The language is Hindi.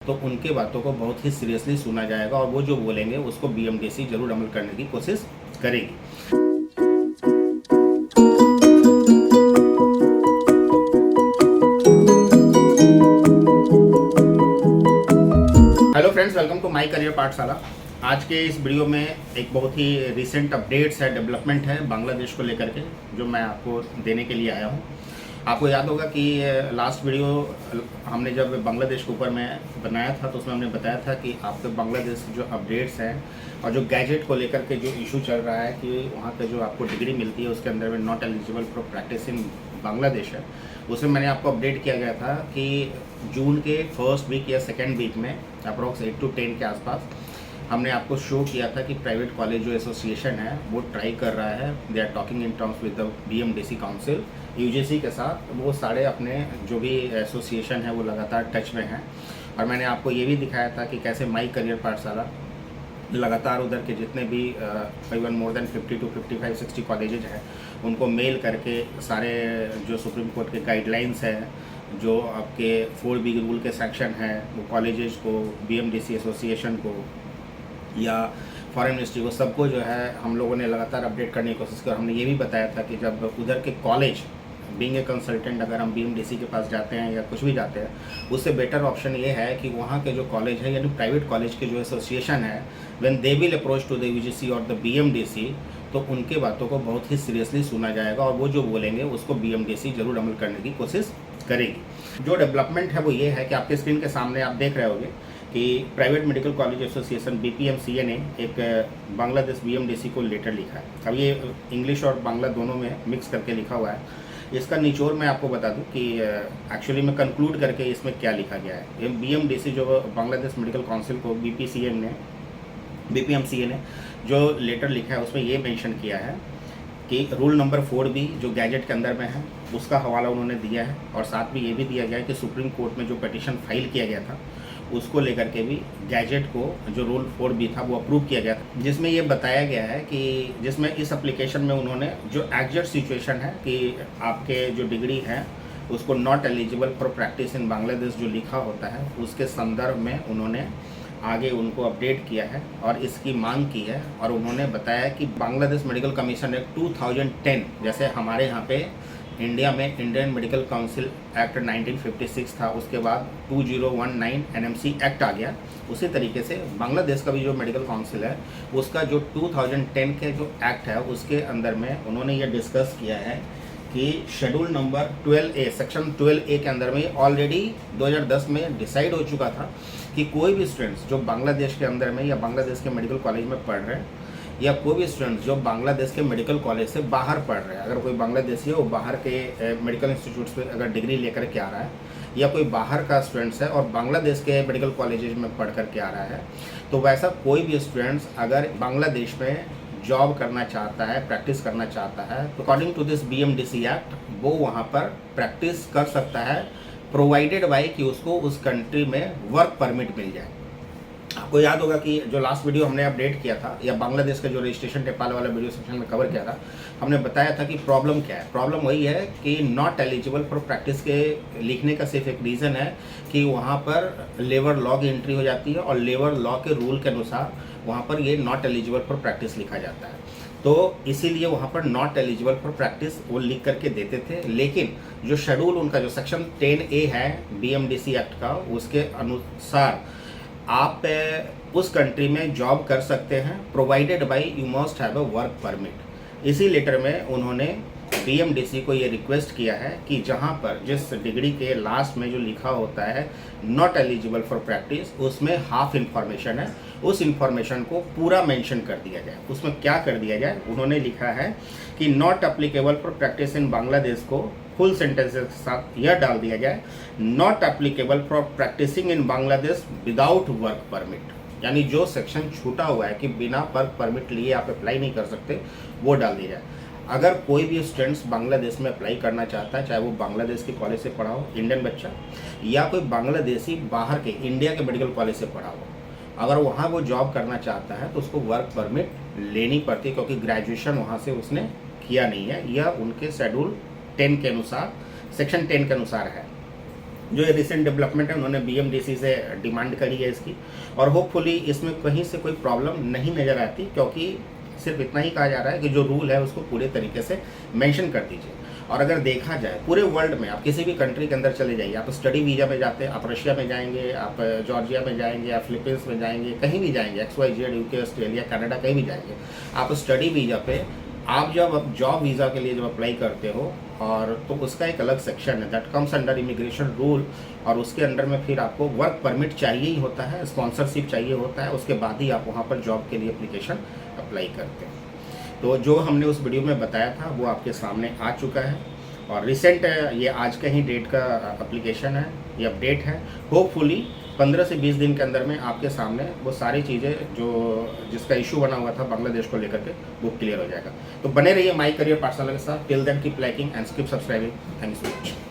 तो उनके बातों को बहुत ही सीरियसली सुना जाएगा और वो जो बोलेंगे उसको बीएमडीसी जरूर अमल करने की कोशिश करेगी। Hello friends, welcome to my career Pathshala. आज के इस वीडियो में एक बहुत ही रिसेंट अपडेट्स है, डेवलपमेंट है बांग्लादेश को लेकर के, जो मैं आपको देने के लिए आया हूँ। आपको याद होगा कि लास्ट वीडियो हमने जब बांग्लादेश के ऊपर में बनाया था तो उसमें हमने बताया था कि आपके बांग्लादेश के जो अपडेट्स हैं और जो गैजेट को लेकर के जो इशू चल रहा है कि वहाँ पे जो आपको डिग्री मिलती है उसके अंदर में not eligible for practice in Bangladesh है। उसमें मैंने आपको अपडेट किया गया था कि जून के फर्स्ट वीक या सेकेंड वीक में अप्रॉक्स 8 to 10 के आसपास हमने आपको शो किया था कि प्राइवेट कॉलेज जो एसोसिएशन है वो ट्राई कर रहा है, they are talking in terms with the BMDC council, UGC के साथ। वो सारे अपने जो भी एसोसिएशन है वो लगातार टच में हैं। और मैंने आपको ये भी दिखाया था कि कैसे माई करियर पाठशाला लगातार उधर के जितने भी करीबन मोर देन 50 to 55 60 कॉलेजेज हैं उनको मेल करके सारे जो सुप्रीम कोर्ट के गाइडलाइंस हैं, जो आपके 4B रूल के सेक्शन हैं, वो कॉलेजेस को, बीएमडीसी एसोसिएशन को या फॉरेन मिनिस्ट्री को, सबको जो है हम लोगों ने लगातार अपडेट करने की कोशिश की। और हमने ये भी बताया था कि जब उधर के कॉलेज बीइंग ए कंसल्टेंट अगर हम बीएमडीसी के पास जाते हैं या कुछ भी जाते हैं, उससे बेटर ऑप्शन ये है कि वहाँ के जो कॉलेज है यानी प्राइवेट कॉलेज के जो एसोसिएशन है, when they will approach to the UGC और द बीएमडीसी, तो उनके बातों को बहुत ही सीरियसली सुना जाएगा और वो जो बोलेंगे उसको बीएमडीसी जरूर अमल करने की कोशिश करेगी। जो डेवलपमेंट है वो ये है कि आपके स्क्रीन के सामने आप देख रहे होंगे कि प्राइवेट मेडिकल कॉलेज एसोसिएशन बीपीएमसीए ने एक बांग्लादेश बीएमडीसी को लेटर लिखा है। अब ये इंग्लिश और बांग्ला दोनों में मिक्स करके लिखा हुआ है। इसका निचोड़ मैं आपको बता दूं कि एक्चुअली मैं कंक्लूड करके इसमें क्या लिखा गया है। ये बीएमडीसी जो बांग्लादेश मेडिकल काउंसिल को बीपीएमसीए ने जो लेटर लिखा है उसमें ये मेंशन किया है कि रूल नंबर 4B जो गैजेट के अंदर में है उसका हवाला उन्होंने दिया है। और साथ में ये भी दिया गया है कि सुप्रीम कोर्ट में जो पिटीशन फाइल किया गया था उसको लेकर के भी गैजेट को जो रूल 4B था वो अप्रूव किया गया था, जिसमें ये बताया गया है कि जिसमें इस एप्लीकेशन में उन्होंने जो एग्जैक्ट सिचुएशन है कि आपके जो डिग्री है उसको not eligible for practice in Bangladesh जो लिखा होता है उसके संदर्भ में उन्होंने आगे उनको अपडेट किया है और इसकी मांग की है। और उन्होंने बताया कि बांग्लादेश मेडिकल कमीशन एक्ट 2010, जैसे हमारे यहाँ पे इंडिया में इंडियन मेडिकल काउंसिल एक्ट 1956 था, उसके बाद 2019 एनएमसी एक्ट आ गया, उसी तरीके से बांग्लादेश का भी जो मेडिकल काउंसिल है उसका जो 2010 के जो एक्ट है उसके अंदर में उन्होंने ये डिस्कस किया है कि schedule number 12A section 12A के अंदर में ऑलरेडी 2010 में डिसाइड हो चुका था कि कोई भी स्टूडेंट्स जो बांग्लादेश के अंदर में या बांग्लादेश के मेडिकल कॉलेज में पढ़ रहे हैं या कोई भी स्टूडेंट्स जो बांग्लादेश के मेडिकल कॉलेज से बाहर पढ़ रहे हैं, अगर कोई बांग्लादेशी है वो बाहर के मेडिकल इंस्टीट्यूट्स पे अगर डिग्री लेकर के आ रहा है या कोई बाहर का स्टूडेंट्स है और बांग्लादेश के मेडिकल कॉलेजेस में पढ़ कर के आ रहा है, तो वैसा कोई भी स्टूडेंट्स अगर बांग्लादेश में जॉब करना चाहता है, प्रैक्टिस करना चाहता है, तो अकॉर्डिंग टू दिस बीएमडीसी एक्ट वो वहाँ पर प्रैक्टिस कर सकता है, प्रोवाइडेड बाय कि उसको उस कंट्री में वर्क परमिट मिल जाए। आपको याद होगा कि जो लास्ट वीडियो हमने अपडेट किया था या बांग्लादेश का जो रजिस्ट्रेशन नेपाल वाला वीडियो सेक्शन में कवर किया था, हमने बताया था कि प्रॉब्लम क्या है। प्रॉब्लम वही है कि नॉट एलिजिबल फॉर प्रैक्टिस के लिखने का सिर्फ एक रीज़न है कि वहाँ पर लेबर लॉ की एंट्री हो जाती है और लेबर लॉ के रूल के अनुसार वहाँ पर ये नॉट एलिजिबल फॉर प्रैक्टिस लिखा जाता है। तो इसीलिए वहाँ पर नॉट एलिजिबल फॉर प्रैक्टिस वो लिख करके देते थे। लेकिन जो शेड्यूल उनका जो सेक्शन 10A है बीएमडीसी एक्ट का, उसके अनुसार आप उस कंट्री में जॉब कर सकते हैं, provided by you must have a work permit. इसी लेटर में उन्होंने बीएमडीसी को ये रिक्वेस्ट किया है कि जहां पर जिस डिग्री के लास्ट में जो लिखा होता है नॉट एलिजिबल फॉर प्रैक्टिस, उसमें हाफ इंफॉर्मेशन है, उस इंफॉर्मेशन को पूरा मेंशन कर दिया जाए। उसमें क्या कर दिया जाए, उन्होंने लिखा है कि not applicable for practice in Bangladesh को फुल सेंटेंसेस के साथ यह डाल दिया जाए, not applicable for practicing in Bangladesh without work permit, यानी जो सेक्शन छूटा हुआ है कि बिना वर्क परमिट लिए आप अप्लाई नहीं कर सकते, वो डाल दिया जाए। अगर कोई भी स्टूडेंट्स बांग्लादेश में अप्लाई करना चाहता है, चाहे वो बांग्लादेश के कॉलेज से पढ़ा हो इंडियन बच्चा या कोई बांग्लादेशी बाहर के इंडिया के मेडिकल कॉलेज से पढ़ा हो, अगर वहाँ वो जॉब करना चाहता है तो उसको वर्क परमिट लेनी पड़ती है, क्योंकि ग्रेजुएशन वहाँ से उसने किया नहीं है। यह उनके शेड्यूल 10 के अनुसार, सेक्शन 10 के अनुसार है। जो ये रिसेंट डेवलपमेंट है, उन्होंने बीएमडीसी से डिमांड करी है इसकी, और होपफुली इसमें कहीं से कोई प्रॉब्लम नहीं नज़र आती, क्योंकि सिर्फ इतना ही कहा जा रहा है कि जो रूल है उसको पूरे तरीके से मेंशन कर दीजिए। और अगर देखा जाए पूरे वर्ल्ड में, आप किसी भी कंट्री के अंदर चले जाइए, आप स्टडी वीज़ा में जाते हैं, आप रशिया में जाएंगे, आप जॉर्जिया में जाएंगे, आप फिलीपींस में जाएंगे, कहीं भी जाएंगे, XYZ, UK, ऑस्ट्रेलिया, कनाडा, कहीं भी जाएंगे, आप स्टडी वीज़ा पे आप जब जॉब वीज़ा के लिए जब अप्लाई करते हो, और तो उसका एक अलग सेक्शन है that comes under immigration rule, और उसके अंडर में फिर आपको वर्क परमिट चाहिए ही होता है, स्पॉन्सरशिप चाहिए होता है, उसके बाद ही आप वहाँ पर जॉब के लिए एप्लीकेशन अप्लाई करते हैं। तो जो हमने उस वीडियो में बताया था वो आपके सामने आ चुका है, और रिसेंट ये आज के ही डेट का एप्लीकेशन है, ये अपडेट है। होपफुली 15 से 20 दिन के अंदर में आपके सामने वो सारी चीज़ें जो जिसका इशू बना हुआ था बांग्लादेश को लेकर के, वो क्लियर हो जाएगा। तो बने रहिए माई करियर पाठशाला के साथ। Till then keep liking and keep subscribing. Thank you so much.